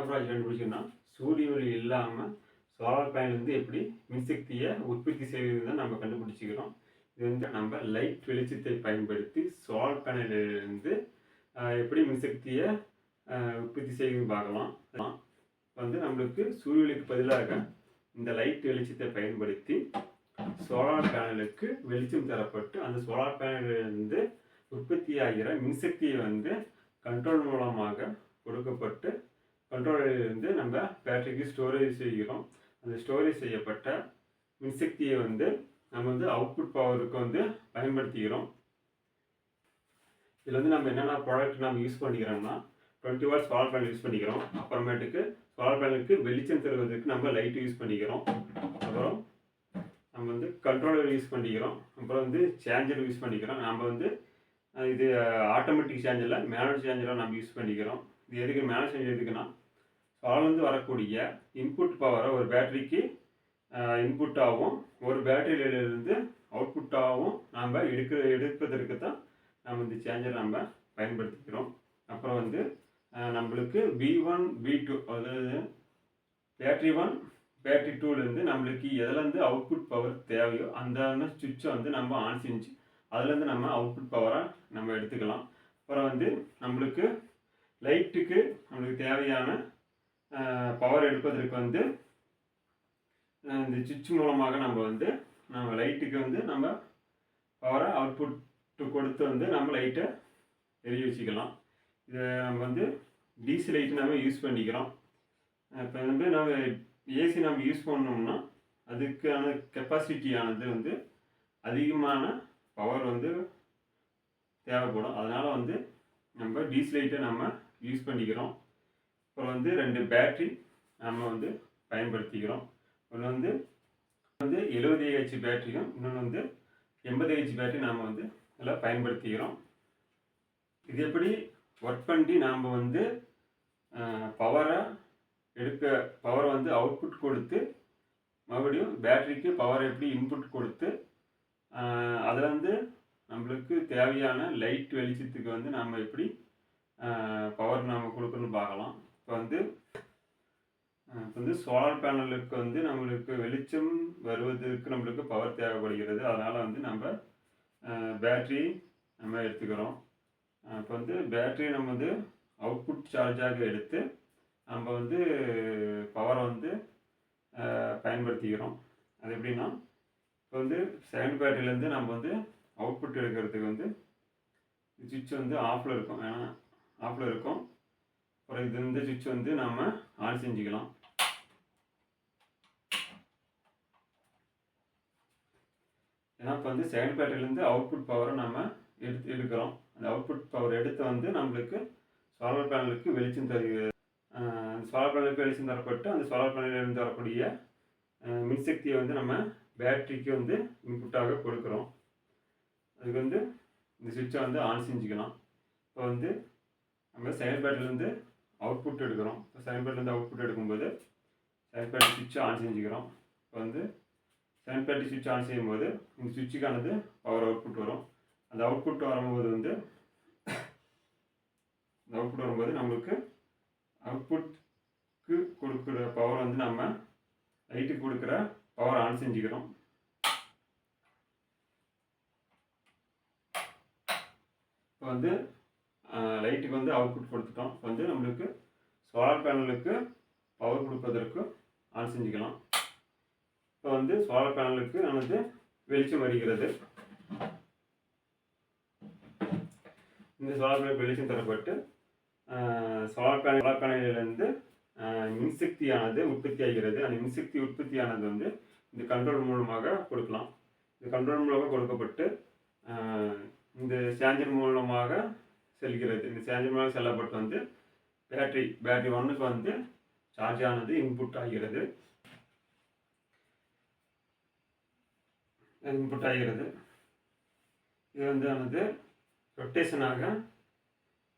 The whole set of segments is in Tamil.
ப்ராஜெக்ட் கண்டுபிடிச்சோம்னா சூரிய ஒளி இல்லாமல் சோலார் பேனல் எப்படி மின்சக்தியை உற்பத்தி செய்வது தான் நம்ம கண்டுபிடிச்சிக்கிறோம். இது நம்ம லைட் வெளிச்சத்தை பயன்படுத்தி சோலார் பேனலிலிருந்து எப்படி மின்சக்தியை உற்பத்தி செய்யுதுன்னு பார்க்கலாம். நம்மளுக்கு சூரிய ஒளிக்கு பதிலாக இந்த லைட் வெளிச்சத்தை பயன்படுத்தி சோலார் பேனலுக்கு வெளிச்சம் தரப்பட்டு அந்த சோலார் பேனலிலிருந்து உற்பத்தி ஆகிற மின்சக்தியை கண்ட்ரோல் மூலமாக கொடுக்கப்பட்டு கண்ட்ரோலிலிருந்து நம்ம பேட்டரிக்கு ஸ்டோரேஜ் செய்கிறோம். அந்த ஸ்டோரேஜ் செய்யப்பட்ட மின்சக்தியை நம்ம அவுட்புட் பவருக்கு பயன்படுத்திக்கிறோம். இதில் நம்ம என்னென்ன ப்ராடக்ட் நம்ம யூஸ் பண்ணிக்கிறோம்னா 20 வாட் சோலார் பேனல் யூஸ் பண்ணிக்கிறோம். அப்புறமேட்டுக்கு சோலார் பேனலுக்கு வெளிச்சம் தருவதற்கு நம்ம லைட் யூஸ் பண்ணிக்கிறோம். அப்புறம் நம்ம கண்ட்ரோலர் யூஸ் பண்ணிக்கிறோம். அப்புறம் சேஞ்சர் யூஸ் பண்ணிக்கிறோம். நம்ம இது ஆட்டோமேட்டிக் சேஞ்சரில் மேனுவல் சேஞ்சராக நம்ம யூஸ் பண்ணிக்கிறோம். இது எதுக்கு மேனுவல் சேஞ்சர் எதுக்குன்னா சோலார்லேருந்து வரக்கூடிய இன்புட் பவரை ஒரு பேட்டரிக்கு இன்புட்டாகவும் ஒரு பேட்டரியிலிருந்து அவுட்புட்டாகவும் நம்ம எடுப்பதற்கு தான் நம்ம இந்த சேஞ்சர் நம்ம பயன்படுத்திக்கிறோம். அப்புறம் நம்மளுக்கு V1 V2 அதாவது பேட்டரி 1 பேட்டரி 2லேருந்து நம்மளுக்கு எதுலேருந்து அவுட்புட் பவர் தேவையோ அந்த சுவிட்சை நம்ம ஆன் செஞ்சு அதுலேருந்து நம்ம அவுட்புட் பவரை நம்ம எடுத்துக்கலாம். அப்புறம் நம்மளுக்கு லைட்டுக்கு நம்மளுக்கு தேவையான பவர் எடுப்பதற்கு இந்த சுவிட்ச் மூலமாக நம்ம லைட்டுக்கு நம்ம பவரை அவுட்புட் கொடுத்து நம்ம லைட்டை எரிய வச்சுக்கலாம். இதை நம்ம டிசி லைட்டு நம்ம யூஸ் பண்ணிக்கிறோம். இப்போ நம்ம ஏசி நம்ம யூஸ் பண்ணோம்னா அதுக்கான கெப்பாசிட்டியானது அதிகமான பவர் தேவைப்படும். அதனால் நம்ம டிசி லைட்டை நம்ம யூஸ் பண்ணிக்கிறோம். அப்புறம் 2 பேட்ரி நம்ம பயன்படுத்திக்கிறோம். ஒன்று 70 AH பேட்டரியும் இன்னொன்று 80 AH பேட்டரி நாம் எல்லாம் பயன்படுத்திக்கிறோம். இது எப்படி ஒர்க் பண்ணி நாம் பவரை பவர் அவுட்புட் கொடுத்து மறுபடியும் பேட்டரிக்கு பவர் எப்படி இன்புட் கொடுத்து அதில் நம்மளுக்கு தேவையான லைட் வெளிச்சத்துக்கு நம்ம எப்படி பவர் நாம் கொடுக்கணும்னு பார்க்கலாம். இப்போ சோலார் பேனலுக்கு நம்மளுக்கு வெளிச்சம் வருவதற்கு நம்மளுக்கு பவர் தேவைப்படுகிறது. அதனால் நம்ம பேட்ரி நம்ம எடுத்துக்கிறோம். இப்போ பேட்டரி நம்ம அவுட்புட் சார்ஜாக எடுத்து நம்ம பவரை பயன்படுத்திக்கிறோம். அது எப்படின்னா இப்போ செகண்ட் பேட்டரியிலேருந்து நம்ம அவுட்புட் எடுக்கிறதுக்கு சுவிட்ச் ஆஃபில் இருக்கும். ஏன்னா ஆஃபில் இருக்கும். அப்புறம் இந்த சுவிட்ச் நம்ம ஆன் செஞ்சுக்கலாம். ஏன்னா இப்போ செகண்ட் பேட்டரியிலேருந்து அவுட்புட் பவரை நம்ம எடுக்கிறோம். அந்த அவுட்புட் பவர் எடுத்து நம்மளுக்கு சோலார் பேனலுக்கு வெளிச்சம் தருகிறது. சோலார் பேனலுக்கு வெளிச்சம் தரப்பட்டு அந்த சோலார் பேனலிலிருந்து வரக்கூடிய மின்சக்தியை நம்ம பேட்டரிக்கு இன்புட்டாக கொடுக்குறோம். அதுக்கு இந்த சுவிட்சை ஆன் செஞ்சுக்கலாம். இப்போ நம்ம செகண்ட் பேட்டரியிலேருந்து அவுட்புட் எடுக்கிறோம். இப்போ செகண்ட் பேட்டரியிலேருந்து அவுட்புட் எடுக்கும்போது செகண்ட் பேட்டரி சுவிட்சை ஆன் செஞ்சுக்கிறோம். இப்போ செகண்ட் பேட்டரி சுவிட்ச் ஆன் செய்யும்போது இந்த சுவிட்சுக்கானது பவர் அவுட்புட் வரும். அந்த அவுட்புட் வரும்போது இந்த அவுட்புட் வரும்போது நம்மளுக்கு அவுட்புட்க்கு கொடுக்குற பவர் நம்ம லைட்டுக்கு கொடுக்குற பவர் ஆன் செஞ்சுக்கிறோம். இப்போ லைட்டுக்கு அவுட்புட் கொடுத்துட்டோம். இப்போ நம்மளுக்கு சோலார் பேனலுக்கு பவர் கொடுப்பதற்கு ஆன் செஞ்சுக்கலாம். இப்போ சோலார் பேனலுக்கு நமக்கு வெளிச்சம் வருகிறது. இந்த சோலார் பேனலுக்கு வெளிச்சம் தரப்பட்டு சோலார் பேனலிலிருந்து மின்சக்தியானது உற்பத்தி ஆகிறது. அந்த மின்சக்தி உற்பத்தியானது இந்த கண்ட்ரோல் மூலமாக கொடுக்கலாம். இந்த கண்ட்ரோல் மூலமாக கொடுக்கப்பட்டு இந்த சேஞ்சர் மூலமாக செல்கிறது. இந்த சேஞ்சர் மூலமாக செல்லப்பட்டு பேட்டரி 1க்கு சார்ஜ் ஆனது இன்புட் ஆகிறது. இது ரொட்டேஷனாக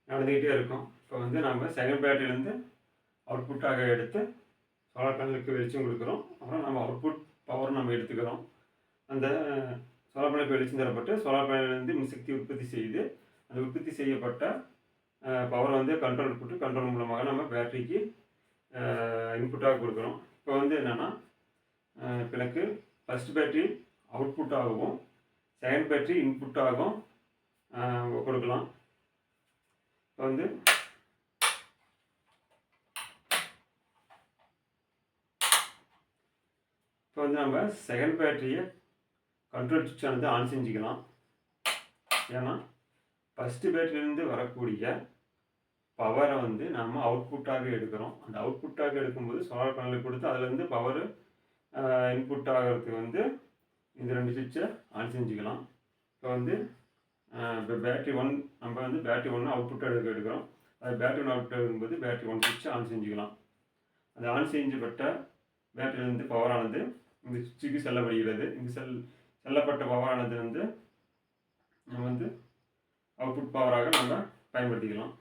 நடந்துக்கிட்டே இருக்கும். இப்போ நம்ம செகண்ட் பேட்டரியிலேருந்து அவுட்புட்டாக எடுத்து சோலார் பேனலுக்கு வெளிச்சம் கொடுக்குறோம். அப்புறம் நம்ம அவுட்புட் பவர் நம்ம எடுத்துக்கிறோம். அந்த சோலார் பேனலுக்கு வெளிச்சம் தரப்பட்டு சோலார் பேனலிலிருந்து மின்சக்தி உற்பத்தி செய்து அந்த உற்பத்தி செய்யப்பட்ட பவர் கண்ட்ரோல் மூலமாக நம்ம பேட்டரிக்கு இன்புட்டாக கொடுக்குறோம். இப்போ வந்து என்னென்னா இப்போ எனக்கு ஃபஸ்ட் பேட்டரி அவுட்புட் ஆகவும் செகண்ட் பேட்டரி இன்புட்டாகவும் கொடுக்கலாம். இப்போ வந்து நம்ம செகண்ட் பேட்டரியை கண்ட்ரோல் சுவிட்ச் ஆனது ஆன் செஞ்சுக்கலாம். ஏன்னா ஃபஸ்ட்டு பேட்டரியிலேருந்து வரக்கூடிய பவரை வந்து நம்ம அவுட்புட்டாக எடுக்கிறோம். அந்த அவுட்புட்டாக எடுக்கும்போது சோலார் பேனலுக்கு கொடுத்து அதுலேருந்து பவர் இன்புட் ஆகிறதுக்கு வந்து இந்த 2 சுவிட்சை ஆன் செஞ்சுக்கலாம். இப்போ வந்து இப்போ பேட்டரி 1 நம்ம வந்து பேட்டரி 1 அவுட்புட்டாக எடுக்கிறோம். அது பேட்டரி 1 அவுட்புட் எடுக்கும்போது பேட்டரி 1 சுவிட்சை ஆன் செஞ்சுக்கலாம். அது ஆன் செஞ்சப்பட்ட பேட்டரியிலேருந்து பவரானது இந்த சுவிட்சுக்கு செல்லப்படுகிறது. இந்த செல்லப்பட்ட பவரானது வந்து நம்ம வந்து அவுட்புட் பவராக நம்ம பயன்படுத்திக்கலாம்.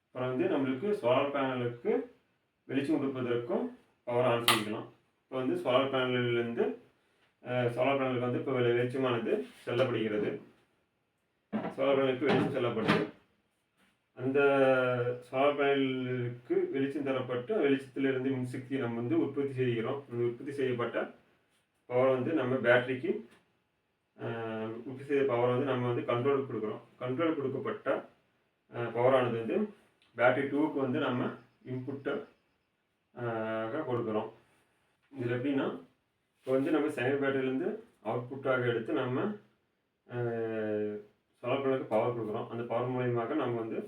அப்புறம் வந்து நம்மளுக்கு சோலார் பேனலுக்கு வெளிச்சம் கொடுப்பதற்கும் பவர் ஆன் செஞ்சுக்கலாம். இப்போ வந்து சோலார் பேனலுக்கு வந்து இப்போ வெளிச்சமானது செல்லப்படுகிறது. சோலார் பேனலுக்கு வெளிச்சம் செல்லப்பட்டு அந்த சோலார் பேனலுக்கு வெளிச்சம் தரப்பட்டு வெளிச்சத்திலிருந்து மின்சக்தியை நம்ம வந்து உற்பத்தி செய்கிறோம். அந்த உற்பத்தி செய்யப்பட்ட பவர் வந்து நம்ம பேட்டரிக்கு உற்பத்தி செய்த பவர் வந்து நம்ம வந்து கண்ட்ரோலுக்கு கொடுக்குறோம். கண்ட்ரோல் கொடுக்கப்பட்ட பவரானது வந்து பேட்டரி 2க்கு வந்து நம்ம இன்புட்டாக கொடுக்குறோம். இதில் எப்படின்னா இப்போ வந்து நம்ம செகண்ட் பேட்டரியிலேருந்து அவுட்புட்டாக எடுத்து நம்ம சோலார் பேனலுக்கு பவர் கொடுக்குறோம். அந்த பவர் மூலியமாக நம்ம வந்து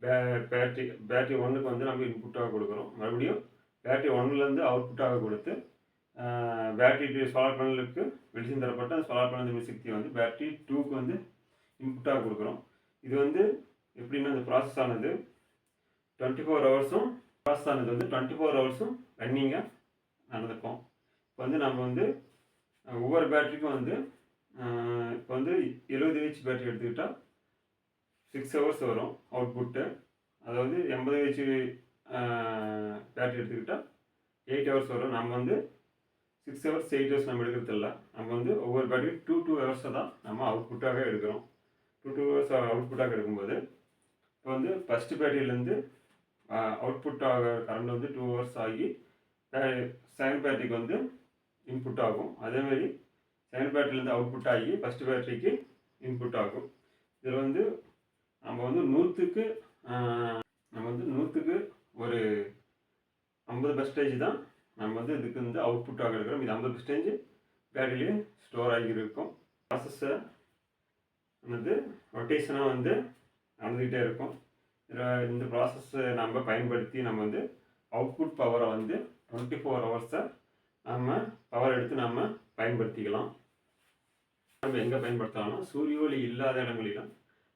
பேட்டரி 1க்கு வந்து நம்ம இன்புட்டாக கொடுக்குறோம். மறுபடியும் பேட்டரி 1லேருந்து அவுட்புட்டாக கொடுத்து பேட்டரி சோலார் பேனலுக்கு வெளிச்சம் தரப்பட்ட அந்த சோலார் பேனல் மின்சக்தியை வந்து பேட்டரி 2க்கு வந்து இன்புட்டாக கொடுக்குறோம். இது வந்து எப்படின்னா இந்த ப்ராசஸ் ஆனது 24 ஹவர்ஸும் வந்து 24 ஹவர்ஸும் ரன்னிங்காக நடந்துக்கும். இப்போ வந்து நம்ம வந்து ஒவ்வொரு பேட்டரிக்கும் வந்து இப்போ வந்து 70 ஹெச் பேட்டரி எடுத்துக்கிட்டால் 6 ஹவர்ஸ் வரும் அவுட்புட்டு. அதாவது 80 ஹெச் பேட்டரி எடுத்துக்கிட்டால் 8 ஹவர்ஸ் வரும். நம்ம வந்து 6 ஹவர்ஸ் 8 ஹவர்ஸ் நம்ம எடுக்கிறது இல்லை. நம்ம வந்து ஒவ்வொரு பேட்டரியும் 2 ஹவர்ஸை தான் நம்ம அவுட்புட்டாக எடுக்கிறோம். 2 ஹவர்ஸ் அவுட்புட்டாக எடுக்கும்போது இப்போ வந்து ஃபஸ்ட்டு பேட்டரியிலேருந்து அவுட்புட் ஆகிற கரண்ட் வந்து 2 ஹவர்ஸ் ஆகி செகண்ட் பேட்டரிக்கு வந்து இன்புட் ஆகும். அதேமாதிரி செகண்ட் பேட்டரியிலேருந்து அவுட்புட் ஆகி ஃபஸ்ட்டு பேட்டரிக்கு இன்புட் ஆகும். இதில் வந்து நம்ம வந்து 100க்கு ஒரு 50% தான் நம்ம வந்து இதுக்கு வந்து அவுட்புட்டாக எடுக்கிறோம். இது 50% பேட்டரியிலே ஸ்டோர் ஆகி இருக்கும். ப்ராசஸை வந்து ரொட்டேஷனாக வந்து நடந்துக்கிட்டே இருக்கும். இந்த ப்ராசஸை நம்ம பயன்படுத்தி நம்ம வந்து அவுட்புட் பவரை வந்து 24 ஹவர்ஸை நம்ம பவர் எடுத்து நம்ம பயன்படுத்திக்கலாம். நம்ம எங்கே பயன்படுத்தலாம்னா சூரிய ஒளி இல்லாத இடங்களிலும்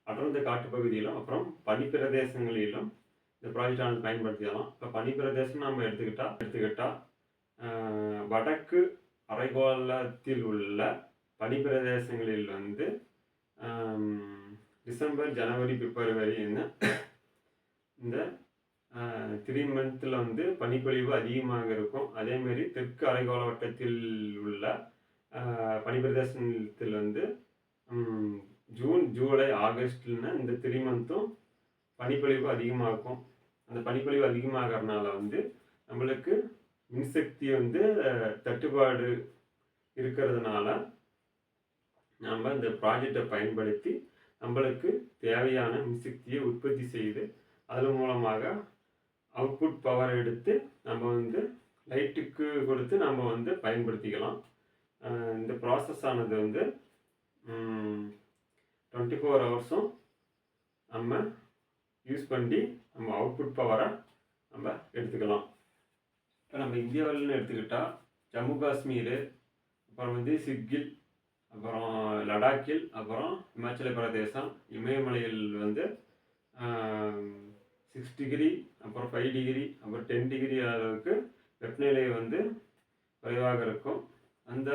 அடர்ந்த காட்டுப்பகுதியிலும் அப்புறம் பனிப்பிரதேசங்களிலும் இந்த ப்ராஜெக்ட் ஆனது பயன்படுத்திக்கலாம். இப்போ பனிப்பிரதேசம் நம்ம எடுத்துக்கிட்டால் வடக்கு அரைக்கோளத்தில் உள்ள பனிப்பிரதேசங்களில் வந்து டிசம்பர் ஜனவரி பிப்ரவரி இந்த 3 மந்த்தில் வந்து பனிப்பொழிவு அதிகமாக இருக்கும். அதேமாரி தெற்கு அரைக்கோள வட்டத்தில் உள்ள பனிப்பிரதேசத்தில் வந்து ஜூன் ஜூலை ஆகஸ்ட்னா இந்த 3 மந்த்தும் பனிப்பொழிவு அதிகமாகும். அந்த பனிப்பொழிவு அதிகமாகறதுனால வந்து நம்மளுக்கு மின்சக்தி வந்து தட்டுப்பாடு இருக்கிறதுனால நம்ம இந்த ப்ராஜெக்டை பயன்படுத்தி நம்மளுக்கு தேவையான மின்சக்தியை உற்பத்தி செய்து அதன் மூலமாக அவுட்புட் பவர் எடுத்து நம்ம வந்து லைட்டுக்கு கொடுத்து நம்ம வந்து பயன்படுத்திக்கலாம். இந்த ப்ராசஸ் ஆனது வந்து 24 ஹவர்ஸும் நம்ம யூஸ் பண்ணி நம்ம அவுட்புட் பவரை நம்ம எடுத்துக்கலாம். இப்போ நம்ம இந்தியாவில்னு எடுத்துக்கிட்டால் ஜம்மு காஷ்மீர், அப்புறம் வந்து சிக்கில், அப்புறம் லடாக்கில், அப்புறம் இமாச்சல பிரதேசம், இமயமலையில் வந்து 6 டிகிரி, அப்புறம் 5 டிகிரி, அப்புறம் 10 டிகிரி அளவுக்கு வெப்பநிலை வந்து குறைவாக இருக்கும். அந்த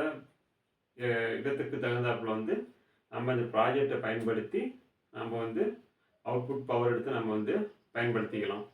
இடத்துக்கு தகுந்தாப்பில் வந்து நம்ம இந்த ப்ராஜெக்டை பயன்படுத்தி நம்ம வந்து அவுட்புட் பவர் எடுத்து நம்ம வந்து பயன்படுத்திக்கலாம்.